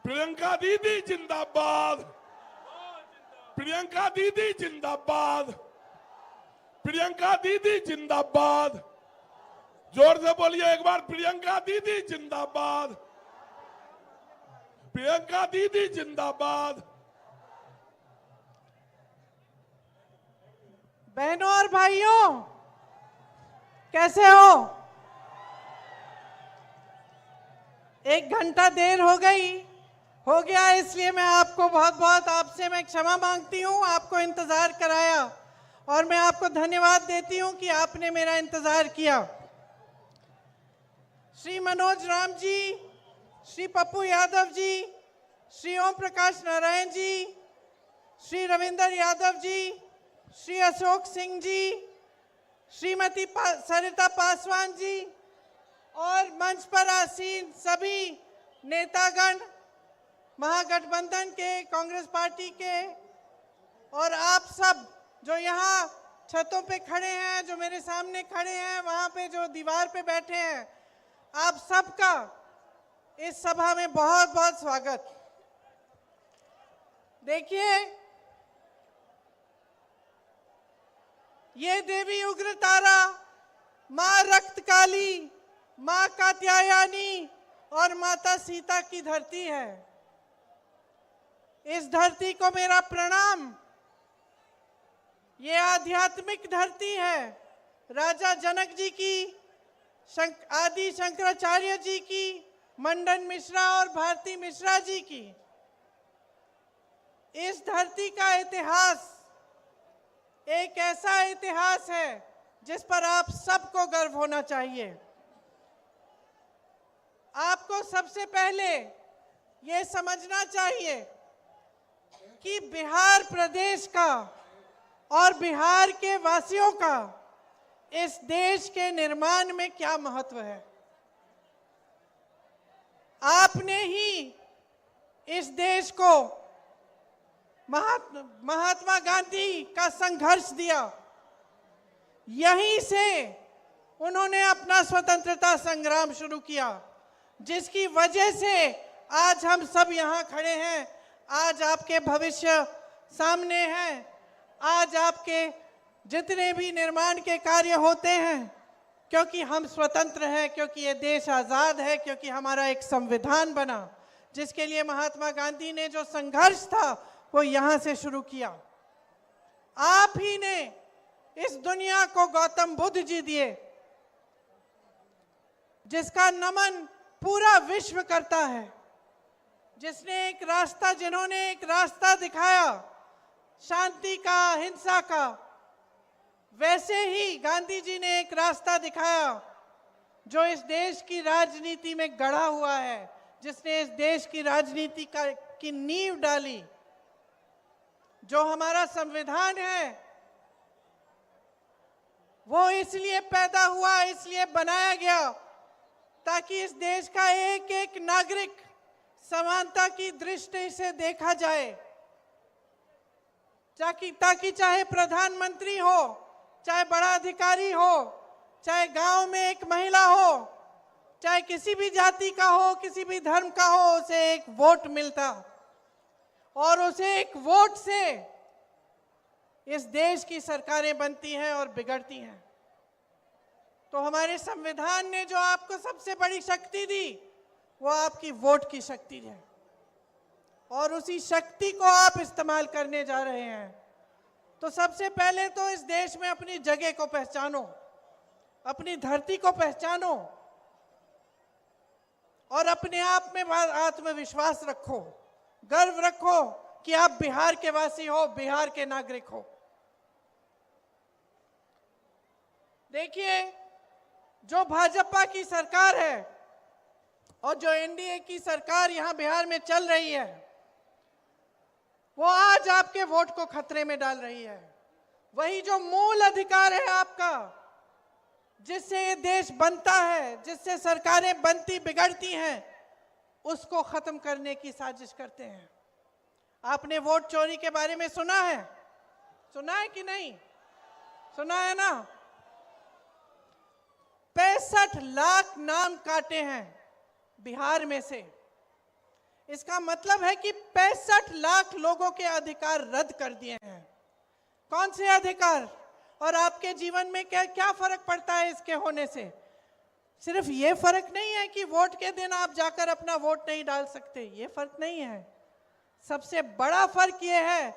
प्रियंका दीदी जिंदाबाद, प्रियंका दीदी जिंदाबाद, प्रियंका दीदी जिंदाबाद। जोर से बोलिए एक बार, प्रियंका दीदी जिंदाबाद, प्रियंका दीदी जिंदाबाद। बहनों और भाइयों, कैसे हो? एक घंटा देर हो गया, इसलिए मैं आपको बहुत आपसे मैं क्षमा मांगती हूं। आपको इंतजार कराया और मैं आपको धन्यवाद देती हूं कि आपने मेरा इंतजार किया। श्री मनोज राम जी, श्री पप्पू यादव जी, श्री ओम प्रकाश नारायण जी, श्री रविंदर यादव जी, श्री अशोक सिंह जी, श्रीमती सरिता पासवान जी और मंच पर आसीन सभी नेतागण, महागठबंधन के, कांग्रेस पार्टी के, और आप सब जो यहाँ छतों पे खड़े हैं, जो मेरे सामने खड़े हैं, वहाँ पे जो दीवार पे बैठे हैं, आप सबका इस सभा में बहुत बहुत स्वागत। देखिए, ये देवी उग्रतारा, माँ रक्तकाली, माँ कात्यायनी और माता सीता की धरती है। इस धरती को मेरा प्रणाम। ये आध्यात्मिक धरती है। राजा जनक जी की, आदि शंकराचार्य जी की, मंडन मिश्रा और भारती मिश्रा जी की। इस धरती का इतिहास एक ऐसा इतिहास है जिस पर आप सबको गर्व होना चाहिए। आपको सबसे पहले ये समझना चाहिए कि बिहार प्रदेश का और बिहार के वासियों का इस देश के निर्माण में क्या महत्व है। आपने ही इस देश को महात्मा गांधी का संघर्ष दिया। यहीं से उन्होंने अपना स्वतंत्रता संग्राम शुरू किया, जिसकी वजह से आज हम सब यहाँ खड़े हैं। आज आपके भविष्य सामने हैं। आज आपके जितने भी निर्माण के कार्य होते हैं, क्योंकि हम स्वतंत्र हैं, क्योंकि ये देश आज़ाद है, क्योंकि हमारा एक संविधान बना, जिसके लिए महात्मा गांधी ने जो संघर्ष था वो यहाँ से शुरू किया। आप ही ने इस दुनिया को गौतम बुद्ध जी दिए, जिसका नमन पूरा विश्व करता है, जिन्होंने एक रास्ता दिखाया शांति का, अहिंसा का। वैसे ही गांधी जी ने एक रास्ता दिखाया जो इस देश की राजनीति में गढ़ा हुआ है, जिसने इस देश की राजनीति की नींव डाली। जो हमारा संविधान है वो इसलिए पैदा हुआ, इसलिए बनाया गया ताकि इस देश का एक एक नागरिक समानता की दृष्टि से देखा जाए, ताकि चाहे प्रधानमंत्री हो, चाहे बड़ा अधिकारी हो, चाहे गांव में एक महिला हो, चाहे किसी भी जाति का हो, किसी भी धर्म का हो, उसे एक वोट मिलता और उसे एक वोट से इस देश की सरकारें बनती हैं और बिगड़ती हैं। तो हमारे संविधान ने जो आपको सबसे बड़ी शक्ति दी वो आपकी वोट की शक्ति है, और उसी शक्ति को आप इस्तेमाल करने जा रहे हैं। तो सबसे पहले तो इस देश में अपनी जगह को पहचानो, अपनी धरती को पहचानो और अपने आप में आत्मविश्वास रखो, गर्व रखो कि आप बिहार के वासी हो, बिहार के नागरिक हो। देखिए, जो भाजपा की सरकार है और जो एनडीए की सरकार यहां बिहार में चल रही है, वो आज आपके वोट को खतरे में डाल रही है। वही जो मूल अधिकार है आपका, जिससे ये देश बनता है, जिससे सरकारें बनती बिगड़ती हैं, उसको खत्म करने की साजिश करते हैं। आपने वोट चोरी के बारे में सुना है? सुना है कि नहीं? सुना है ना? 65 लाख नाम काटे हैं बिहार में से। इसका मतलब है कि 65 लाख लोगों के अधिकार रद्द कर दिए हैं। कौन से अधिकार? और आपके जीवन में क्या क्या फर्क पड़ता है इसके होने से? सिर्फ ये फर्क नहीं है कि वोट के दिन आप जाकर अपना वोट नहीं डाल सकते, ये फर्क नहीं है। सबसे बड़ा फर्क ये है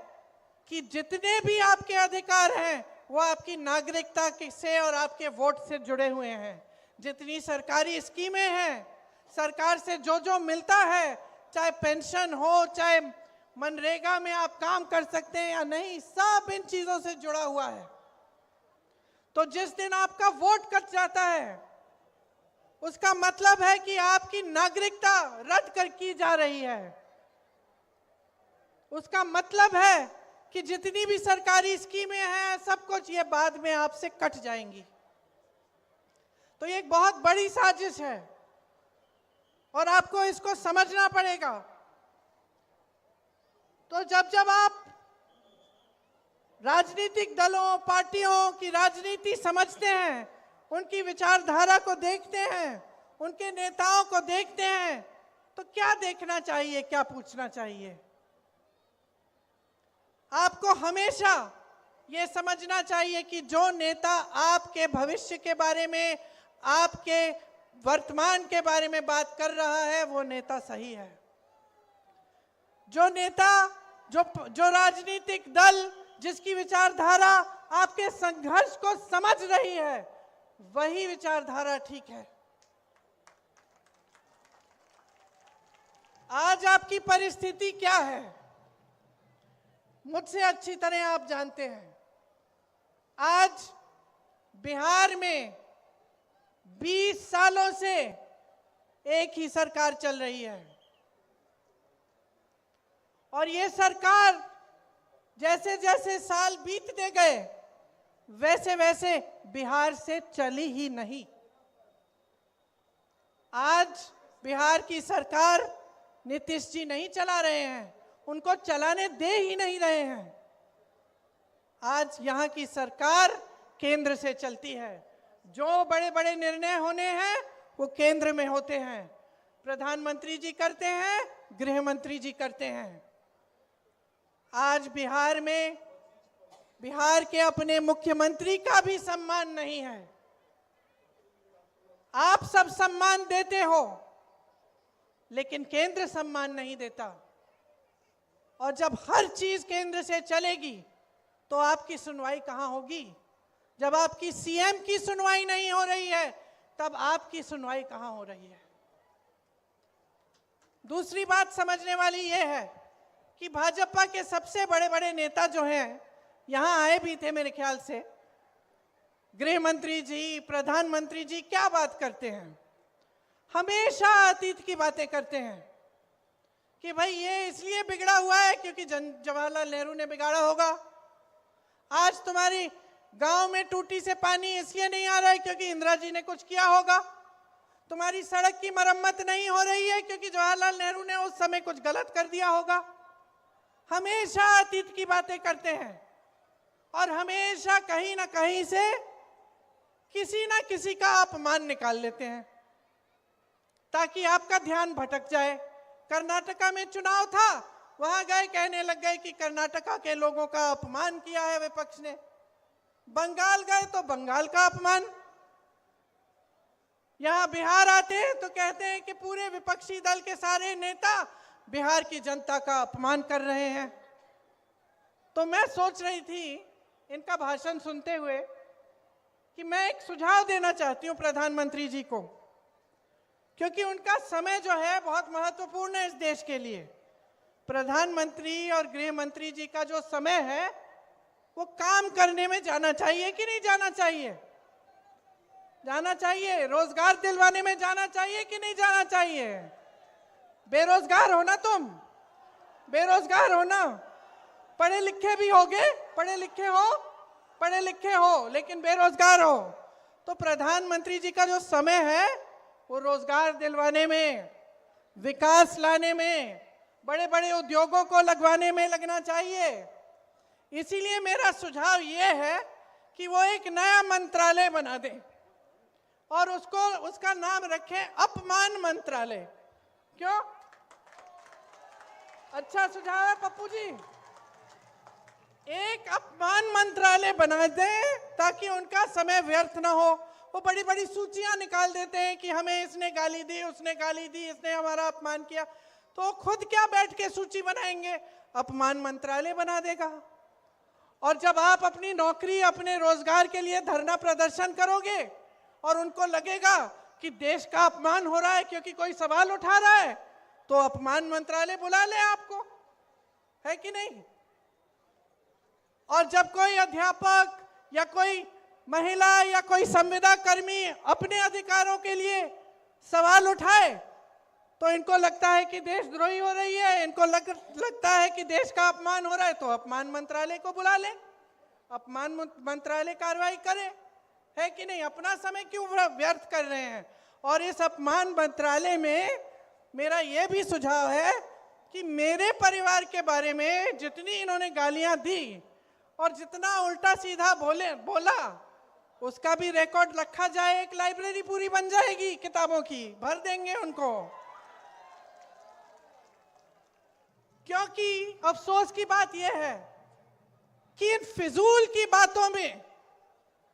कि जितने भी आपके अधिकार हैं वो आपकी नागरिकता से और आपके वोट से जुड़े हुए हैं। जितनी सरकारी स्कीमें हैं, सरकार से जो जो मिलता है, चाहे पेंशन हो, चाहे मनरेगा में आप काम कर सकते हैं या नहीं, सब इन चीजों से जुड़ा हुआ है। तो जिस दिन आपका वोट कट जाता है, उसका मतलब है कि आपकी नागरिकता रद्द कर की जा रही है। उसका मतलब है कि जितनी भी सरकारी स्कीमें हैं, सब कुछ ये बाद में आपसे कट जाएंगी। तो ये एक बहुत बड़ी साजिश है और आपको इसको समझना पड़ेगा। तो जब आप राजनीतिक दलों, पार्टियों की राजनीति समझते हैं, उनकी विचारधारा को देखते हैं, उनके नेताओं को देखते हैं, तो क्या देखना चाहिए, क्या पूछना चाहिए? आपको हमेशा ये समझना चाहिए कि जो नेता आपके भविष्य के बारे में, आपके वर्तमान के बारे में बात कर रहा है, वो नेता सही है। जो नेता, जो राजनीतिक दल जिसकी विचारधारा आपके संघर्ष को समझ रही है, वही विचारधारा ठीक है। आज आपकी परिस्थिति क्या है, मुझसे अच्छी तरह आप जानते हैं। आज बिहार में 20 सालों से एक ही सरकार चल रही है और ये सरकार जैसे जैसे साल बीतते गए, वैसे वैसे बिहार से चली ही नहीं। आज बिहार की सरकार नीतीश जी नहीं चला रहे हैं, उनको चलाने दे ही नहीं रहे हैं। आज यहाँ की सरकार केंद्र से चलती है। जो बड़े बड़े निर्णय होने हैं वो केंद्र में होते हैं। प्रधानमंत्री जी करते हैं, गृह मंत्री जी करते हैं। आज बिहार में बिहार के अपने मुख्यमंत्री का भी सम्मान नहीं है। आप सब सम्मान देते हो, लेकिन केंद्र सम्मान नहीं देता। और जब हर चीज केंद्र से चलेगी तो आपकी सुनवाई कहां होगी? जब आपकी सीएम की सुनवाई नहीं हो रही है, तब आपकी सुनवाई कहां हो रही है? दूसरी बात समझने वाली यह है कि भाजपा के सबसे बड़े बड़े नेता जो हैं, यहां आए भी थे मेरे ख्याल से, गृह मंत्री जी, प्रधानमंत्री जी, क्या बात करते हैं? हमेशा अतीत की बातें करते हैं कि भाई ये इसलिए बिगड़ा हुआ है क्योंकि जवाहरलाल नेहरू ने बिगाड़ा होगा। आज तुम्हारी गांव में टूटी से पानी इसलिए नहीं आ रहा है क्योंकि इंदिरा जी ने कुछ किया होगा। तुम्हारी सड़क की मरम्मत नहीं हो रही है क्योंकि जवाहरलाल नेहरू ने उस समय कुछ गलत कर दिया होगा। हमेशा अतीत की बातें करते हैं और हमेशा कहीं ना कहीं से किसी ना किसी का अपमान निकाल लेते हैं ताकि आपका ध्यान भटक जाए। कर्नाटका में चुनाव था, वहां गए, कहने लग गए कि कर्नाटका के लोगों का अपमान किया है विपक्ष ने। बंगाल गए तो बंगाल का अपमान। यहां बिहार आते हैं तो कहते हैं कि पूरे विपक्षी दल के सारे नेता बिहार की जनता का अपमान कर रहे हैं। तो मैं सोच रही थी इनका भाषण सुनते हुए कि मैं एक सुझाव देना चाहती हूं प्रधानमंत्री जी को, क्योंकि उनका समय जो है बहुत महत्वपूर्ण है इस देश के लिए। प्रधानमंत्री और गृह मंत्री जी का जो समय है वो काम करने में जाना चाहिए कि नहीं जाना चाहिए? जाना चाहिए। रोजगार दिलवाने में जाना चाहिए कि नहीं जाना चाहिए? बेरोजगार हो ना तुम, बेरोजगार हो ना, पढ़े लिखे भी होगे, पढ़े लिखे हो लेकिन बेरोजगार हो। तो प्रधानमंत्री जी का जो समय है वो रोजगार दिलवाने में, विकास लाने में, बड़े बड़े उद्योगों को लगवाने में लगना चाहिए। इसीलिए मेरा सुझाव ये है कि वो एक नया मंत्रालय बना दें और उसका नाम रखें अपमान मंत्रालय। क्यों? अच्छा सुझाव है पप्पू जी, एक अपमान मंत्रालय बना दें ताकि उनका समय व्यर्थ ना हो। वो बड़ी बड़ी सूचियां निकाल देते हैं कि हमें इसने गाली दी, उसने गाली दी, इसने हमारा अपमान किया, तो खुद क्या बैठ के सूची बनाएंगे, अपमान मंत्रालय बना देगा। और जब आप अपनी नौकरी, अपने रोजगार के लिए धरना प्रदर्शन करोगे और उनको लगेगा कि देश का अपमान हो रहा है क्योंकि कोई सवाल उठा रहा है, तो अपमान मंत्रालय बुला ले आपको, है कि नहीं। और जब कोई अध्यापक या कोई महिला या कोई संविदा कर्मी अपने अधिकारों के लिए सवाल उठाए तो इनको लगता है कि देशद्रोही हो रही है, इनको लगता है कि देश का अपमान हो रहा है, तो अपमान मंत्रालय को बुला ले, अपमान मंत्रालय कार्रवाई करे, है कि नहीं। अपना समय क्यों व्यर्थ कर रहे हैं। और इस अपमान मंत्रालय में मेरा यह भी सुझाव है कि मेरे परिवार के बारे में जितनी इन्होंने गालियां दी और जितना उल्टा सीधा बोला उसका भी रिकॉर्ड रखा जाए, एक लाइब्रेरी पूरी बन जाएगी किताबों की, भर देंगे उनको। क्योंकि अफसोस की बात यह है कि इन फिजूल की बातों में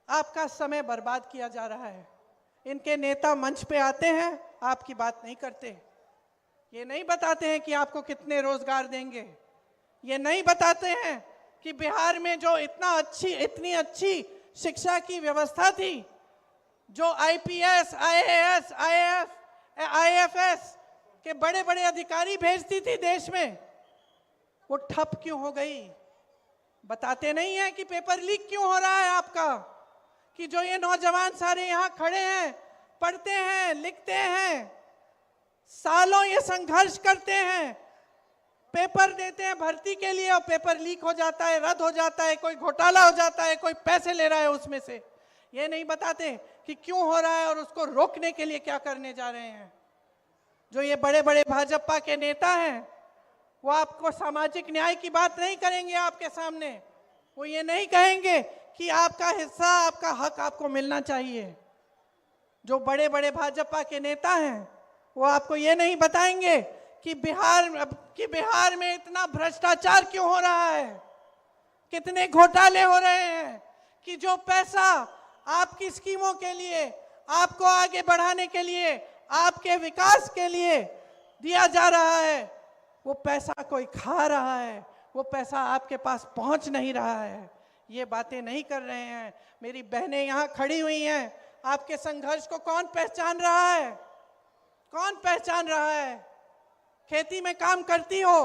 आपका समय बर्बाद किया जा रहा है। इनके नेता मंच पे आते हैं, आपकी बात नहीं करते, ये नहीं बताते हैं कि आपको कितने रोजगार देंगे, ये नहीं बताते हैं कि बिहार में जो इतनी अच्छी शिक्षा की व्यवस्था थी, जो आईपीएस, आईएएस, आईएफएस के बड़े बड़े अधिकारी भेजती थी देश में, वो ठप क्यों हो गई। बताते नहीं है कि पेपर लीक क्यों हो रहा है आपका, कि जो ये नौजवान सारे यहाँ खड़े हैं, पढ़ते हैं, लिखते हैं, सालों ये संघर्ष करते हैं, पेपर देते हैं भर्ती के लिए और पेपर लीक हो जाता है, रद्द हो जाता है, कोई घोटाला हो जाता है, कोई पैसे ले रहा है उसमें से। ये नहीं बताते कि क्यों हो रहा है और उसको रोकने के लिए क्या करने जा रहे हैं। जो ये बड़े बड़े भाजपा के नेता हैं वो आपको सामाजिक न्याय की बात नहीं करेंगे आपके सामने। वो ये नहीं कहेंगे कि आपका हिस्सा, आपका हक आपको मिलना चाहिए। जो बड़े बड़े भाजपा के नेता हैं वो आपको ये नहीं बताएंगे कि बिहार में इतना भ्रष्टाचार क्यों हो रहा है, कितने घोटाले हो रहे हैं, कि जो पैसा आपकी स्कीमों के लिए, आपको आगे बढ़ाने के लिए, आपके विकास के लिए दिया जा रहा है, वो पैसा कोई खा रहा है, वो पैसा आपके पास पहुंच नहीं रहा है। ये बातें नहीं कर रहे हैं। मेरी बहनें यहाँ खड़ी हुई हैं, आपके संघर्ष को कौन पहचान रहा है, कौन पहचान रहा है। खेती में काम करती हो,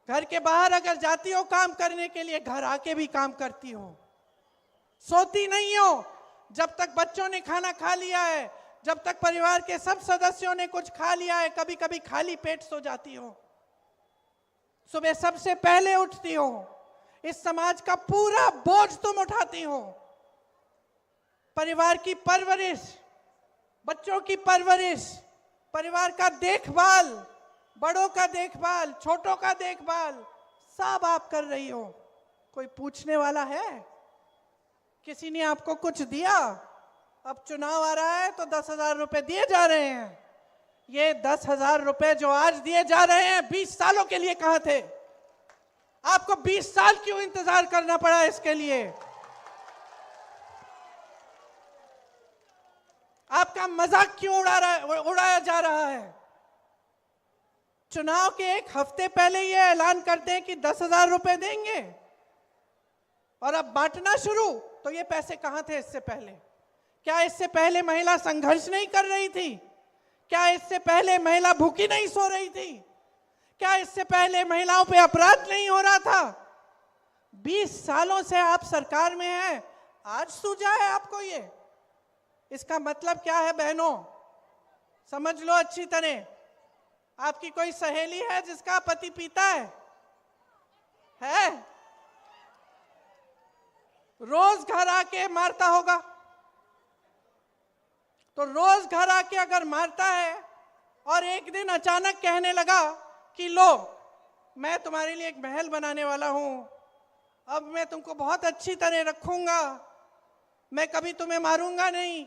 घर के बाहर अगर जाती हो काम करने के लिए, घर आके भी काम करती हो, सोती नहीं हो जब तक बच्चों ने खाना खा लिया है, जब तक परिवार के सब सदस्यों ने कुछ खा लिया है, कभी कभी खाली पेट सो जाती हो, सुबह सबसे पहले उठती हो, इस समाज का पूरा बोझ तुम उठाती हो। परिवार की परवरिश, बच्चों की परवरिश, परिवार का देखभाल, बड़ों का देखभाल, छोटों का देखभाल, सब आप कर रही हो। कोई पूछने वाला है? किसी ने आपको कुछ दिया? अब चुनाव आ रहा है तो 10,000 रुपए दिए जा रहे हैं। ये 10,000 रुपए जो आज दिए जा रहे हैं 20 सालों के लिए कहां थे? आपको 20 साल क्यों इंतजार करना पड़ा इसके लिए? आपका मजाक क्यों उड़ाया जा रहा है? चुनाव के एक हफ्ते पहले ये ऐलान करते हैं कि 10,000 रुपए देंगे और अब बांटना शुरू, तो ये पैसे कहां थे इससे पहले? क्या इससे पहले महिला संघर्ष नहीं कर रही थी? क्या इससे पहले महिला भूखी नहीं सो रही थी? क्या इससे पहले महिलाओं पे अपराध नहीं हो रहा था? 20 सालों से आप सरकार में हैं, आज सूझा है आपको ये? इसका मतलब क्या है बहनों? समझ लो अच्छी तरह। आपकी कोई सहेली है जिसका पति पीता है? रोज घर आके मारता होगा, तो रोज घर आके अगर मारता है और एक दिन अचानक कहने लगा कि लो मैं तुम्हारे लिए एक महल बनाने वाला हूं, अब मैं तुमको बहुत अच्छी तरह रखूंगा, मैं कभी तुम्हें मारूंगा नहीं,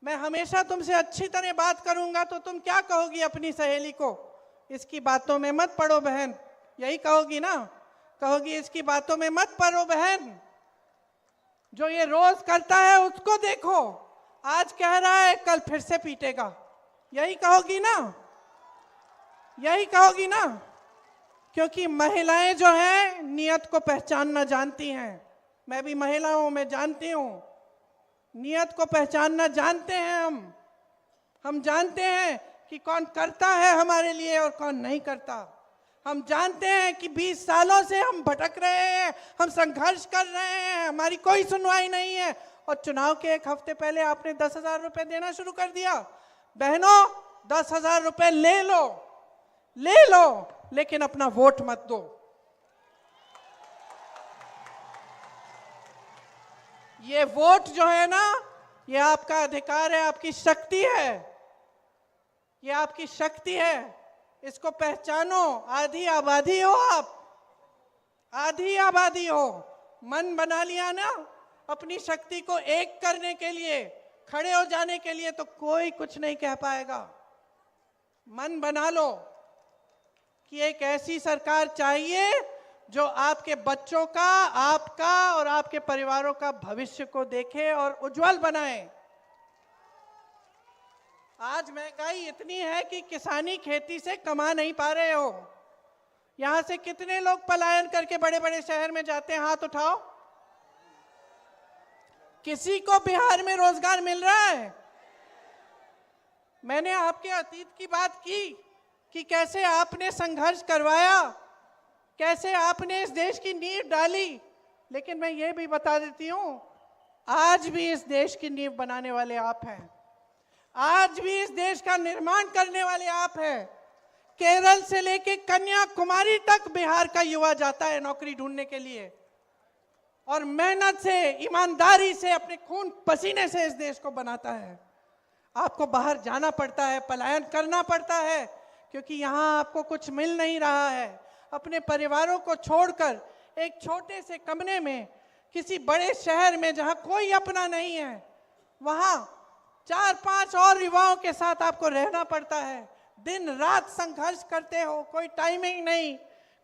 मैं हमेशा तुमसे अच्छी तरह बात करूंगा, तो तुम क्या कहोगी अपनी सहेली को? इसकी बातों में मत पड़ो बहन, यही कहोगी ना? कहोगी इसकी बातों में मत पड़ो बहन, जो ये रोज करता है उसको देखो, आज कह रहा है कल फिर से पीटेगा, यही कहोगी ना? यही कहोगी ना? क्योंकि महिलाएं जो हैं नियत को पहचानना जानती हैं। मैं भी महिला हूं, मैं जानती हूं, नियत को पहचानना जानते हैं हम जानते हैं कि कौन करता है हमारे लिए और कौन नहीं करता। हम जानते हैं कि 20 सालों से हम भटक रहे हैं, हम संघर्ष कर रहे हैं, हमारी कोई सुनवाई नहीं है। और चुनाव के एक हफ्ते पहले आपने 10,000 रुपए देना शुरू कर दिया। बहनों, 10,000 रुपए ले लो, लेकिन अपना वोट मत दो। ये वोट जो है ना, ये आपका अधिकार है, आपकी शक्ति है, ये आपकी शक्ति है, इसको पहचानो। आधी आबादी हो आप, आधी आबादी हो। मन बना लिया ना अपनी शक्ति को एक करने के लिए, खड़े हो जाने के लिए, तो कोई कुछ नहीं कह पाएगा। मन बना लो कि एक ऐसी सरकार चाहिए जो आपके बच्चों का, आपका और आपके परिवारों का भविष्य को देखे और उज्जवल बनाए। आज महंगाई इतनी है कि किसानी खेती से कमा नहीं पा रहे हो। यहां से कितने लोग पलायन करके बड़े बड़े शहर में जाते हैं? हाथ उठाओ। किसी को बिहार में रोजगार मिल रहा है? मैंने आपके अतीत की बात की कि कैसे आपने संघर्ष करवाया, कैसे आपने इस देश की नींव डाली, लेकिन मैं ये भी बता देती हूं, आज भी इस देश की नींव बनाने वाले आप हैं। आज भी इस देश का निर्माण करने वाले आप हैं। केरल से लेके कन्याकुमारी तक बिहार का युवा जाता है नौकरी ढूंढने के लिए, और मेहनत से, ईमानदारी से, अपने खून पसीने से इस देश को बनाता है। आपको बाहर जाना पड़ता है, पलायन करना पड़ता है, क्योंकि यहाँ आपको कुछ मिल नहीं रहा है। अपने परिवारों को छोड़कर एक छोटे से कमरे में किसी बड़े शहर में जहाँ कोई अपना नहीं है, वहाँ 4-5 और युवाओं के साथ आपको रहना पड़ता है। दिन रात संघर्ष करते हो, कोई टाइमिंग नहीं,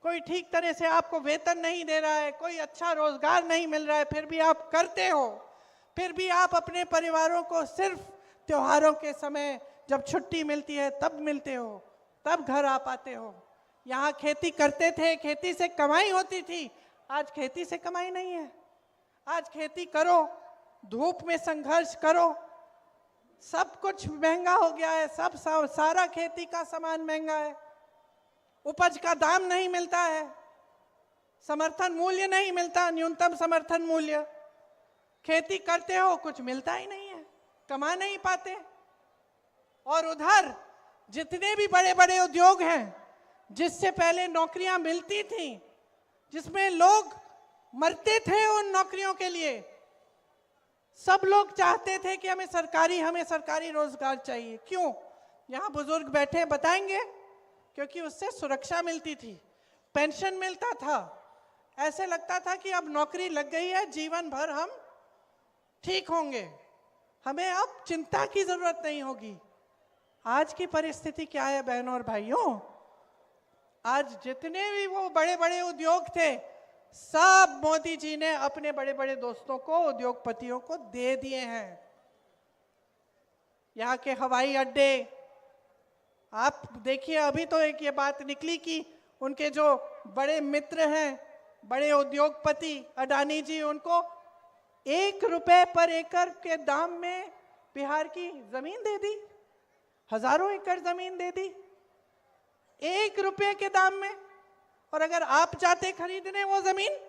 कोई ठीक तरह से आपको वेतन नहीं दे रहा है, कोई अच्छा रोजगार नहीं मिल रहा है, फिर भी आप करते हो। फिर भी आप अपने परिवारों को सिर्फ त्योहारों के समय, जब छुट्टी मिलती है तब मिलते हो, तब घर आ पाते हो। यहाँ खेती करते थे, खेती से कमाई होती थी, आज खेती से कमाई नहीं है। आज खेती करो, धूप में संघर्ष करो, सब कुछ महंगा हो गया है, सारा खेती का सामान महंगा है, उपज का दाम नहीं मिलता है, समर्थन मूल्य नहीं मिलता, न्यूनतम समर्थन मूल्य। खेती करते हो, कुछ मिलता ही नहीं है, कमा नहीं पाते। और उधर जितने भी बड़े बड़े उद्योग हैं, जिससे पहले नौकरियां मिलती थी, जिसमें लोग मरते थे उन नौकरियों के लिए, सब लोग चाहते थे कि हमें सरकारी रोजगार चाहिए। क्यों? यहाँ बुजुर्ग बैठे हैं, बताएंगे। क्योंकि उससे सुरक्षा मिलती थी, पेंशन मिलता था, ऐसे लगता था कि अब नौकरी लग गई है, जीवन भर हम ठीक होंगे, हमें अब चिंता की जरूरत नहीं होगी। आज की परिस्थिति क्या है बहनों और भाइयों? आज जितने भी वो बड़े बड़े उद्योग थे, सब मोदी जी ने अपने बड़े बड़े दोस्तों को, उद्योगपतियों को दे दिए हैं। यहाँ के हवाई अड्डे आप देखिए, अभी तो एक ये बात निकली कि उनके जो बड़े मित्र हैं, बड़े उद्योगपति अडानी जी, उनको 1 रुपए पर एकड़ के दाम में बिहार की जमीन दे दी, हजारों एकड़ जमीन दे दी 1 रुपए के दाम में। और अगर आप जाते खरीदने वो जमीन,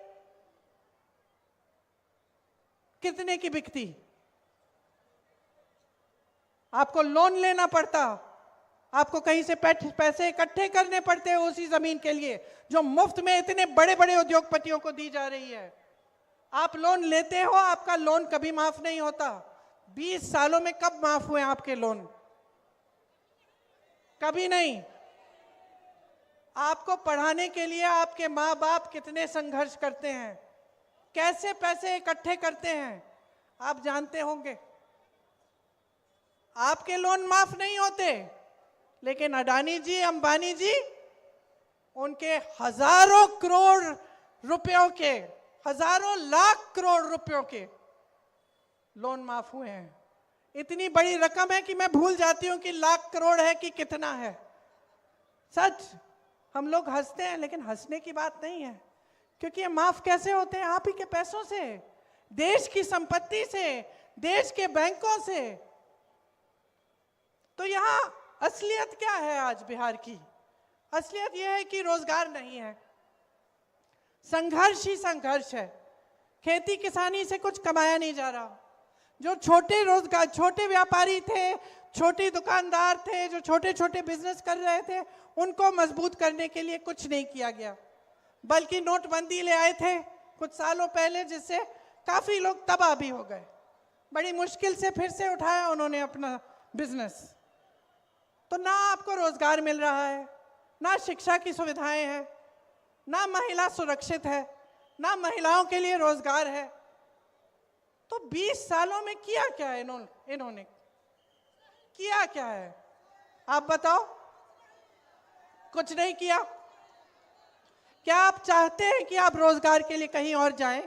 कितने की बिकती? आपको लोन लेना पड़ता, आपको कहीं से पैसे इकट्ठे करने पड़ते हैं उसी जमीन के लिए, जो मुफ्त में इतने बड़े बड़े उद्योगपतियों को दी जा रही है। आप लोन लेते हो, आपका लोन कभी माफ नहीं होता। 20 सालों में कब माफ हुए आपके लोन? कभी नहीं। आपको पढ़ाने के लिए आपके माँ बाप कितने संघर्ष करते हैं, कैसे पैसे इकट्ठे करते हैं, आप जानते होंगे। आपके लोन माफ नहीं होते लेकिन अडानी जी, अंबानी जी, उनके हजारों करोड़ रुपयों के, हजारों लाख करोड़ रुपयों के लोन माफ हुए हैं। इतनी बड़ी रकम है कि मैं भूल जाती हूं कि लाख करोड़ है कि कितना है। सच, हम लोग हंसते हैं, लेकिन हंसने की बात नहीं है, क्योंकि ये माफ कैसे होते हैं? आप ही के पैसों से, देश की संपत्ति से, देश के बैंकों से। तो यहां असलियत क्या है? आज बिहार की असलियत यह है कि रोजगार नहीं है, संघर्ष ही संघर्ष है। खेती किसानी से कुछ कमाया नहीं जा रहा। जो छोटे रोजगार, छोटे व्यापारी थे, छोटे दुकानदार थे, जो छोटे छोटे बिजनेस कर रहे थे, उनको मजबूत करने के लिए कुछ नहीं किया गया, बल्कि नोटबंदी ले आए थे कुछ सालों पहले, जिससे काफी लोग तबाह भी हो गए। बड़ी मुश्किल से फिर से उठाया उन्होंने अपना बिजनेस। तो ना आपको रोजगार मिल रहा है, ना शिक्षा की सुविधाएं हैं, ना महिला सुरक्षित है, ना महिलाओं के लिए रोजगार है। तो 20 सालों में किया क्या है इन्होंने किया क्या है? आप बताओ। कुछ नहीं किया। क्या आप चाहते हैं कि आप रोजगार के लिए कहीं और जाएं?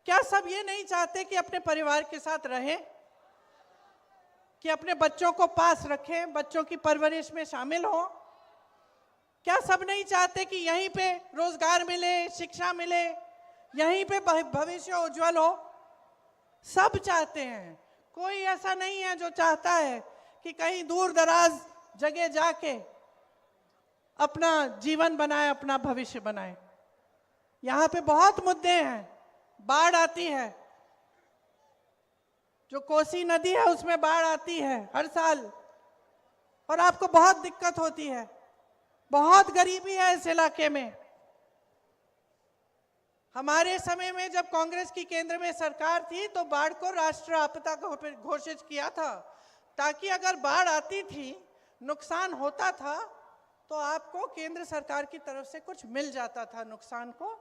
क्या सब ये नहीं चाहते कि अपने परिवार के साथ रहें, कि अपने बच्चों को पास रखें, बच्चों की परवरिश में शामिल हों? क्या सब नहीं चाहते कि यहीं पे रोजगार मिले, शिक्षा मिले, यहीं पे भविष्य उज्जवल हो? सब चाहते हैं। कोई ऐसा नहीं है जो चाहता है कि कहीं दूर दराज जगह जाके अपना जीवन बनाए, अपना भविष्य बनाए। यहाँ पे बहुत मुद्दे हैं। बाढ़ आती है, जो कोसी नदी है उसमें बाढ़ आती है हर साल, और आपको बहुत दिक्कत होती है। बहुत गरीबी है इस इलाके में। हमारे समय में जब कांग्रेस की केंद्र में सरकार थी तो बाढ़ को राष्ट्र आपदा घोषित किया था, ताकि अगर बाढ़ आती थी, नुकसान होता था, तो आपको केंद्र सरकार की तरफ से कुछ मिल जाता था नुकसान को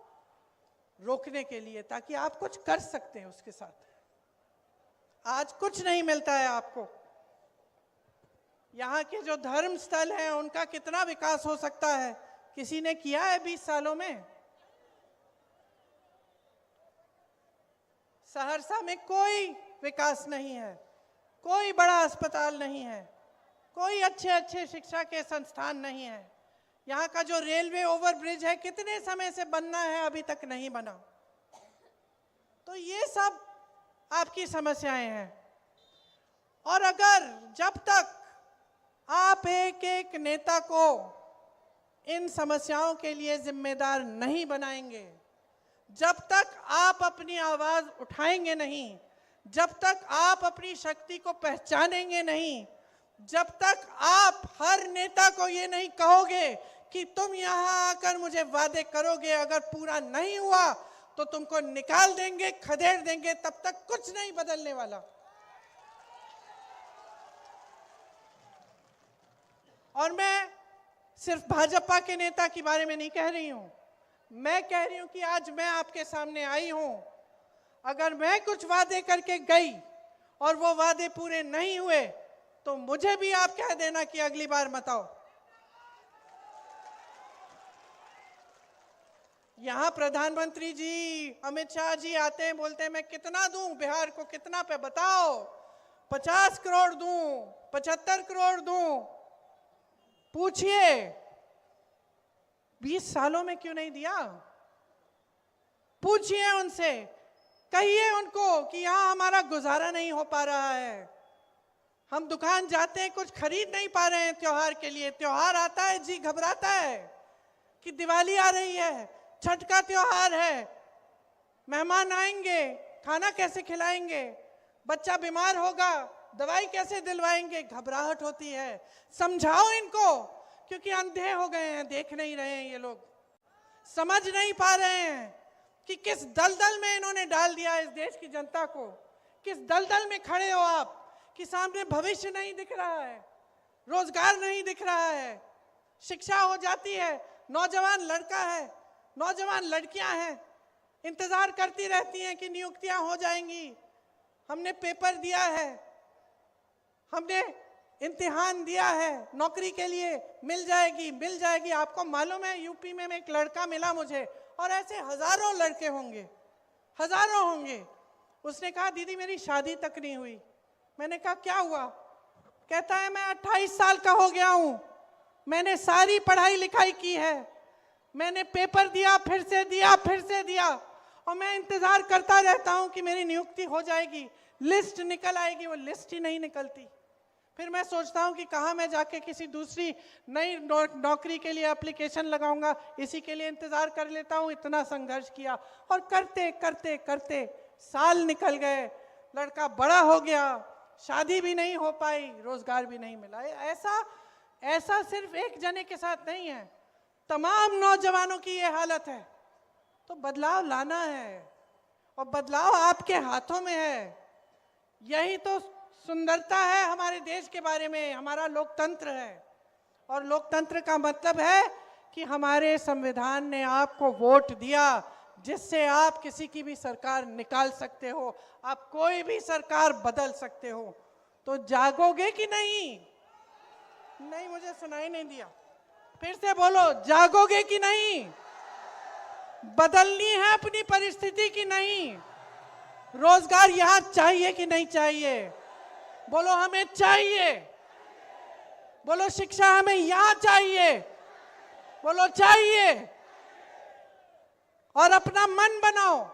रोकने के लिए, ताकि आप कुछ कर सकते हैं उसके साथ। आज कुछ नहीं मिलता है आपको। यहाँ के जो धर्म स्थल हैं उनका कितना विकास हो सकता है? किसी ने किया है 20 सालों में? सहरसा में कोई विकास नहीं है, कोई बड़ा अस्पताल नहीं है, कोई अच्छे अच्छे शिक्षा के संस्थान नहीं है। यहाँ का जो रेलवे ओवरब्रिज है, कितने समय से बनना है, अभी तक नहीं बना। तो ये सब आपकी समस्याएं हैं। और अगर जब तक आप एक एक नेता को इन समस्याओं के लिए जिम्मेदार नहीं बनाएंगे, जब तक आप अपनी आवाज उठाएंगे नहीं, जब तक आप अपनी शक्ति को पहचानेंगे नहीं, जब तक आप हर नेता को ये नहीं कहोगे कि तुम यहां आकर मुझे वादे करोगे, अगर पूरा नहीं हुआ तो तुमको निकाल देंगे, खदेड़ देंगे, तब तक कुछ नहीं बदलने वाला। और मैं सिर्फ भाजपा के नेता के बारे में नहीं कह रही हूं, मैं कह रही हूं कि आज मैं आपके सामने आई हूं। अगर मैं कुछ वादे करके गई और वो वादे पूरे नहीं हुए, तो मुझे भी आप कह देना कि अगली बार मत आओ। यहां प्रधानमंत्री जी, अमित शाह जी आते हैं, बोलते हैं मैं कितना दूं बिहार को, कितना पे बताओ, 50 करोड़ दूं, 75 करोड़ दूं। पूछिए 20 सालों में क्यों नहीं दिया? पूछिए उनसे, कहिए उनको कि यहां हमारा गुजारा नहीं हो पा रहा है, हम दुकान जाते हैं कुछ खरीद नहीं पा रहे हैं त्योहार के लिए। त्योहार आता है जी घबराता है कि दिवाली आ रही है, छठ का त्योहार है, मेहमान आएंगे, खाना कैसे खिलाएंगे, बच्चा बीमार होगा, दवाई कैसे दिलवाएंगे, घबराहट होती है। समझाओ इनको, क्योंकि अंधे हो गए हैं, देख नहीं रहे हैं ये लोग, समझ नहीं पा रहे हैं कि किस दलदल में इन्होंने डाल दिया इस देश की जनता को। किस दलदल में खड़े हो आप कि सामने भविष्य नहीं दिख रहा है, रोजगार नहीं दिख रहा है, शिक्षा हो जाती है, नौजवान लड़का है, नौजवान लड़कियां हैं, इंतजार करती रहती हैं कि नियुक्तियां हो जाएंगी, हमने पेपर दिया है, हमने इम्तिहान दिया है नौकरी के लिए, मिल जाएगी मिल जाएगी। आपको मालूम है यूपी में एक लड़का मिला मुझे, और ऐसे हजारों लड़के होंगे, हजारों होंगे। उसने कहा दीदी मेरी शादी तक नहीं हुई। मैंने कहा क्या हुआ? कहता है मैं 28 साल का हो गया हूं, मैंने सारी पढ़ाई लिखाई की है, मैंने पेपर दिया, फिर से दिया, फिर से दिया, और मैं इंतजार करता रहता हूं कि मेरी नियुक्ति हो जाएगी, लिस्ट निकल आएगी, वो लिस्ट ही नहीं निकलती। फिर मैं सोचता हूं कि कहाँ मैं जाके किसी दूसरी नई नौकरी के लिए एप्लीकेशन लगाऊंगा, इसी के लिए इंतजार कर लेता हूं। इतना संघर्ष किया, और करते करते करते साल निकल गए, लड़का बड़ा हो गया, शादी भी नहीं हो पाई, रोजगार भी नहीं मिला। ऐसा सिर्फ एक जने के साथ नहीं है, तमाम नौजवानों की ये हालत है। तो बदलाव लाना है, और बदलाव आपके हाथों में है। यही तो सुंदरता है हमारे देश के बारे में, हमारा लोकतंत्र है। और लोकतंत्र का मतलब है कि हमारे संविधान ने आपको वोट दिया, जिससे आप किसी की भी सरकार निकाल सकते हो, आप कोई भी सरकार बदल सकते हो। तो जागोगे कि नहीं? नहीं, मुझे सुनाई नहीं दिया, फिर से बोलो, जागोगे कि नहीं? बदलनी है अपनी परिस्थिति की नहीं? रोजगार यहां चाहिए कि नहीं चाहिए? बोलो हमें चाहिए। बोलो शिक्षा हमें यहां चाहिए। बोलो चाहिए। और अपना मन बनाओ,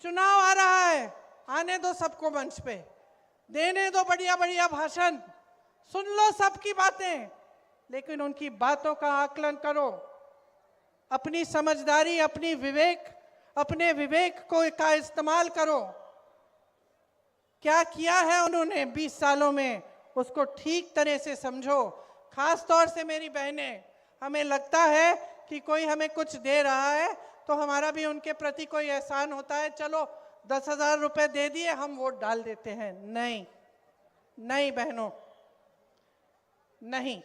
चुनाव आ रहा है, आने दो सबको मंच पे, देने दो बढ़िया बढ़िया भाषण, सुन लो सबकी बातें, लेकिन उनकी बातों का आकलन करो। अपनी समझदारी, अपने विवेक का इस्तेमाल करो। क्या किया है उन्होंने 20 सालों में, उसको ठीक तरह से समझो। खास तौर से मेरी बहनें, हमें लगता है कि कोई हमें कुछ दे रहा है तो हमारा भी उनके प्रति कोई एहसान होता है, चलो 10,000 रुपए दे दिए, हम वोट डाल देते हैं। नहीं नहीं बहनों, नहीं।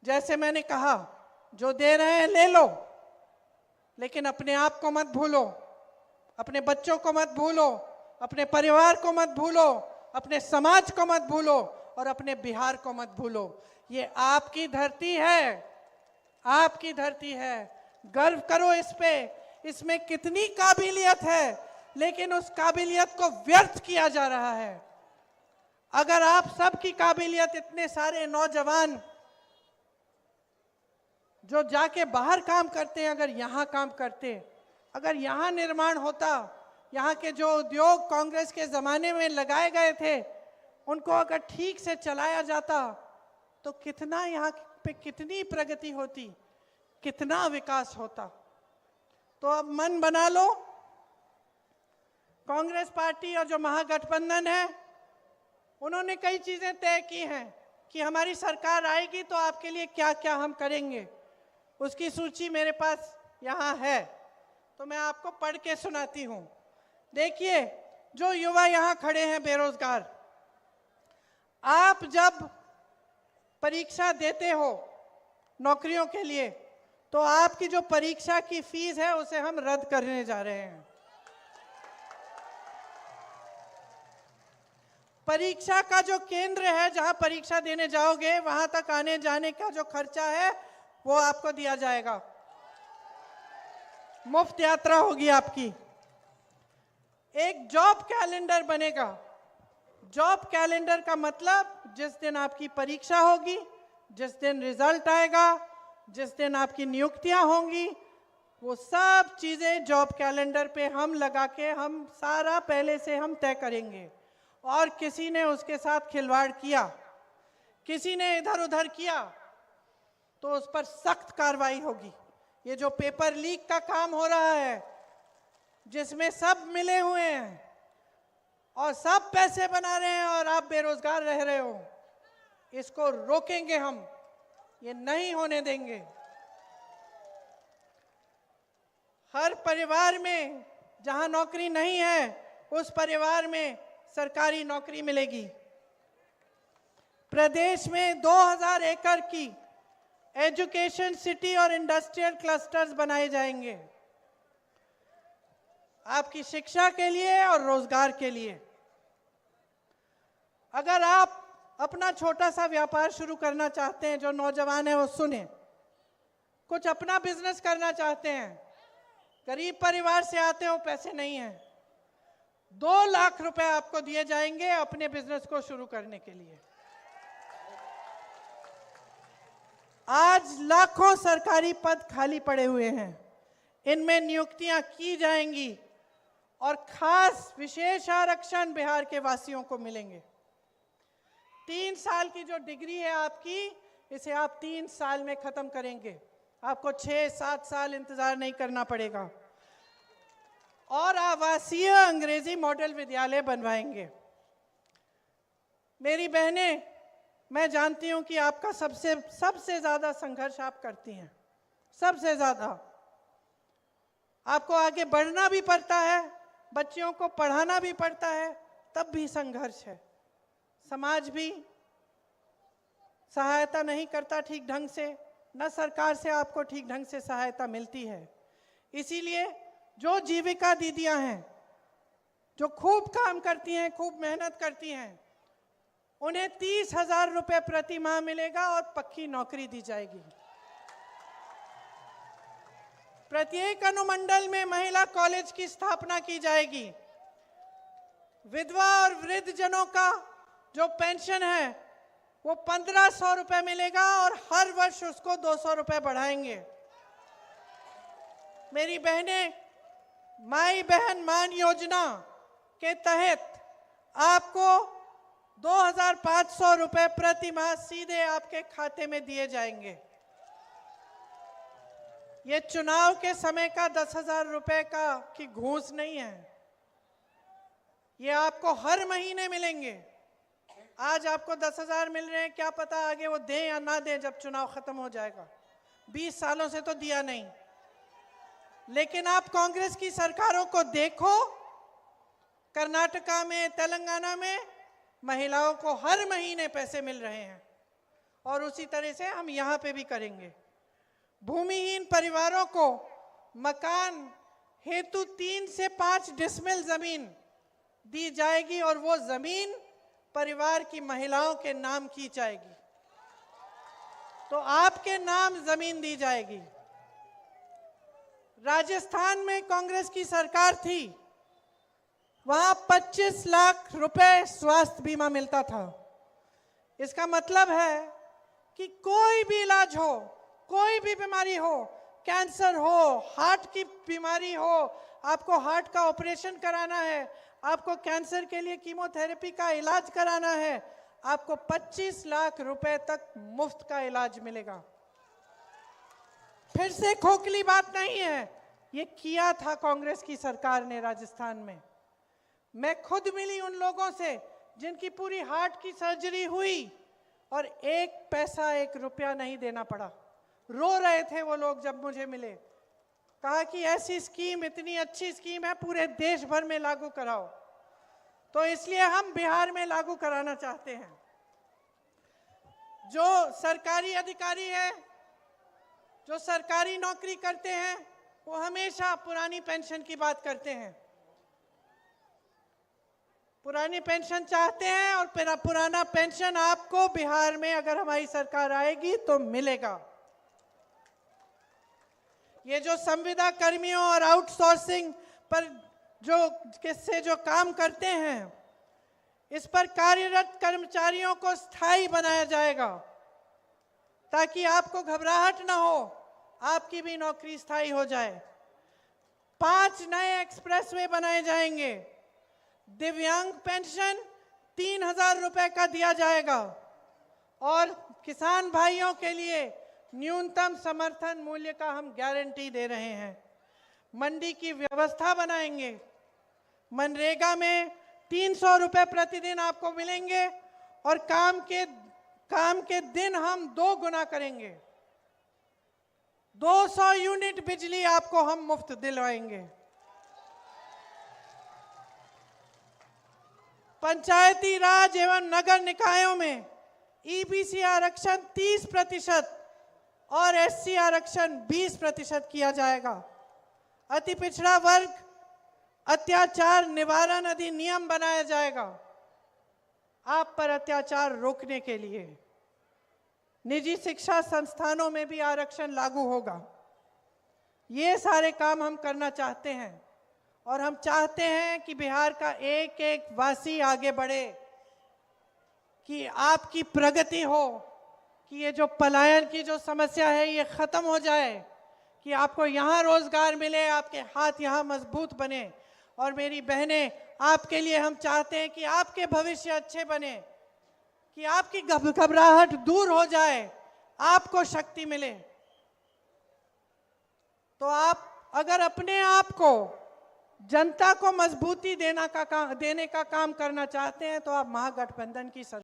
जैसे मैंने कहा, जो दे रहे हैं ले लो, लेकिन अपने आप को मत भूलो, अपने बच्चों को मत भूलो, अपने परिवार को मत भूलो, अपने समाज को मत भूलो, और अपने बिहार को मत भूलो। ये आपकी धरती है, आपकी धरती है। गर्व करो इस पे। इसमें कितनी काबिलियत है, लेकिन उस काबिलियत को व्यर्थ किया जा रहा है। अगर आप सबकी काबिलियत, इतने सारे नौजवान जो जाके बाहर काम करते हैं, अगर यहाँ काम करते, अगर यहाँ निर्माण होता, यहाँ के जो उद्योग कांग्रेस के जमाने में लगाए गए थे, उनको अगर ठीक से चलाया जाता, तो कितना यहाँ पे कितनी प्रगति होती, कितना विकास होता। तो अब मन बना लो, कांग्रेस पार्टी और जो महागठबंधन है, उन्होंने कई चीजें तय की हैं कि हमारी सरकार आएगी तो आपके लिए क्या क्या हम करेंगे। उसकी सूची मेरे पास यहाँ है, तो मैं आपको पढ़ के सुनाती हूँ। देखिए, जो युवा यहाँ खड़े हैं बेरोजगार, आप जब परीक्षा देते हो नौकरियों के लिए, तो आपकी जो परीक्षा की फीस है उसे हम रद्द करने जा रहे हैं। परीक्षा का जो केंद्र है, जहां परीक्षा देने जाओगे, वहां तक आने जाने का जो खर्चा है वो आपको दिया जाएगा, मुफ्त यात्रा होगी आपकी। एक जॉब कैलेंडर बनेगा। जॉब कैलेंडर का मतलब, जिस दिन आपकी परीक्षा होगी, जिस दिन रिजल्ट आएगा, जिस दिन आपकी नियुक्तियां होंगी, वो सब चीजें जॉब कैलेंडर पे हम लगा के, हम सारा पहले से हम तय करेंगे। और किसी ने उसके साथ खिलवाड़ किया, किसी ने इधर उधर किया, तो उस पर सख्त कार्रवाई होगी। ये जो पेपर लीक का काम हो रहा है, जिसमें सब मिले हुए हैं और सब पैसे बना रहे हैं और आप बेरोजगार रह रहे हो, इसको रोकेंगे हम, ये नहीं होने देंगे। हर परिवार में जहां नौकरी नहीं है, उस परिवार में सरकारी नौकरी मिलेगी। प्रदेश में 2000 एकड़ की एजुकेशन सिटी और इंडस्ट्रियल क्लस्टर्स बनाए जाएंगे, आपकी शिक्षा के लिए और रोजगार के लिए। अगर आप अपना छोटा सा व्यापार शुरू करना चाहते हैं, जो नौजवान है वो सुने, कुछ अपना बिजनेस करना चाहते हैं, गरीब परिवार से आते हो, पैसे नहीं है, 2 लाख रुपए आपको दिए जाएंगे अपने बिजनेस को शुरू करने के लिए। आज लाखों सरकारी पद खाली पड़े हुए हैं, इनमें नियुक्तियां की जाएंगी और खास विशेष आरक्षण बिहार के वासियों को मिलेंगे। 3 साल की जो डिग्री है आपकी, इसे आप 3 साल में खत्म करेंगे, आपको 6-7 साल इंतजार नहीं करना पड़ेगा। और आवासीय अंग्रेजी मॉडल विद्यालय बनवाएंगे। मेरी बहनें, मैं जानती हूं कि आपका सबसे ज्यादा संघर्ष आप करती हैं, सबसे ज्यादा आपको आगे बढ़ना भी पड़ता है, बच्चियों को पढ़ाना भी पड़ता है, तब भी संघर्ष है। समाज भी सहायता नहीं करता ठीक ढंग से, न सरकार से आपको ठीक ढंग से सहायता मिलती है। इसीलिए जो जीविका दीदियां हैं, जो खूब काम करती हैं, खूब मेहनत करती हैं, उन्हें 30,000 रुपए प्रति माह मिलेगा और पक्की नौकरी दी जाएगी। प्रत्येक अनुमंडल में महिला कॉलेज की स्थापना की जाएगी। विधवा और वृद्ध जनों का जो पेंशन है वो 1,500 रुपए मिलेगा और हर वर्ष उसको 200 रुपए बढ़ाएंगे। मेरी बहनें, माई बहन मान योजना के तहत आपको 2,500 रुपए प्रति माह सीधे आपके खाते में दिए जाएंगे। ये चुनाव के समय का 10,000 रुपए की घूस नहीं है, ये आपको हर महीने मिलेंगे। आज आपको 10,000 मिल रहे हैं, क्या पता आगे वो दें या ना दें जब चुनाव खत्म हो जाएगा। 20 सालों से तो दिया नहीं। लेकिन आप कांग्रेस की सरकारों को देखो, कर्नाटका में, तेलंगाना में महिलाओं को हर महीने पैसे मिल रहे हैं और उसी तरह से हम यहाँ पे भी करेंगे। भूमिहीन परिवारों को मकान हेतु 3 से 5 डिसमिल जमीन दी जाएगी और वो जमीन परिवार की महिलाओं के नाम की जाएगी, तो आपके नाम जमीन दी जाएगी। राजस्थान में कांग्रेस की सरकार थी, वहां 25 लाख रुपए स्वास्थ्य बीमा मिलता था। इसका मतलब है कि कोई भी इलाज हो, कोई भी बीमारी हो, कैंसर हो, हार्ट की बीमारी हो, आपको हार्ट का ऑपरेशन कराना है, आपको कैंसर के लिए कीमोथेरेपी का इलाज कराना है, आपको 25 लाख रुपए तक मुफ्त का इलाज मिलेगा। फिर से खोखली बात नहीं है, ये किया था कांग्रेस की सरकार ने राजस्थान में। मैं खुद मिली उन लोगों से जिनकी पूरी हार्ट की सर्जरी हुई और 1 पैसा 1 रुपया नहीं देना पड़ा। रो रहे थे वो लोग जब मुझे मिले, कहा कि ऐसी स्कीम, इतनी अच्छी स्कीम है, पूरे देश भर में लागू कराओ। तो इसलिए हम बिहार में लागू कराना चाहते हैं। जो सरकारी अधिकारी है, जो सरकारी नौकरी करते हैं, वो हमेशा पुरानी पेंशन की बात करते हैं। पुरानी पेंशन चाहते हैं और पुराना पेंशन आपको बिहार में अगर हमारी सरकार आएगी तो मिलेगा। ये जो संविदा कर्मियों और आउटसोर्सिंग पर जो काम करते हैं, इस पर कार्यरत कर्मचारियों को स्थायी बनाया जाएगा ताकि आपको घबराहट ना हो, आपकी भी नौकरी स्थायी हो जाए। 5 नए एक्सप्रेसवे बनाए जाएंगे। दिव्यांग पेंशन 3,000 रुपए का दिया जाएगा और किसान भाइयों के लिए न्यूनतम समर्थन मूल्य का हम गारंटी दे रहे हैं। मंडी की व्यवस्था बनाएंगे। मनरेगा में 300 रुपए प्रतिदिन आपको मिलेंगे और काम के दिन हम 2 गुना करेंगे। 200 यूनिट बिजली आपको हम मुफ्त दिलवाएंगे। पंचायती राज एवं नगर निकायों में ईबीसी आरक्षण 30% और एससी आरक्षण 20% किया जाएगा। अति पिछड़ा वर्ग अत्याचार निवारण अधिनियम बनाया जाएगा। आप पर अत्याचार रोकने के लिए निजी शिक्षा संस्थानों में भी आरक्षण लागू होगा। ये सारे काम हम करना चाहते हैं और हम चाहते हैं कि बिहार का एक एक वासी आगे बढ़े, कि आपकी प्रगति हो, कि ये जो पलायन की जो समस्या है ये खत्म हो जाए, कि आपको यहाँ रोजगार मिले, आपके हाथ यहाँ मजबूत बने। और मेरी बहनें, आपके लिए हम चाहते हैं कि आपके भविष्य अच्छे बने, कि आपकी घबराहट दूर हो जाए, आपको शक्ति मिले। तो आप अगर अपने आप को जनता को मजबूती देने का काम करना चाहते हैं तो आप महागठबंधन की सरकार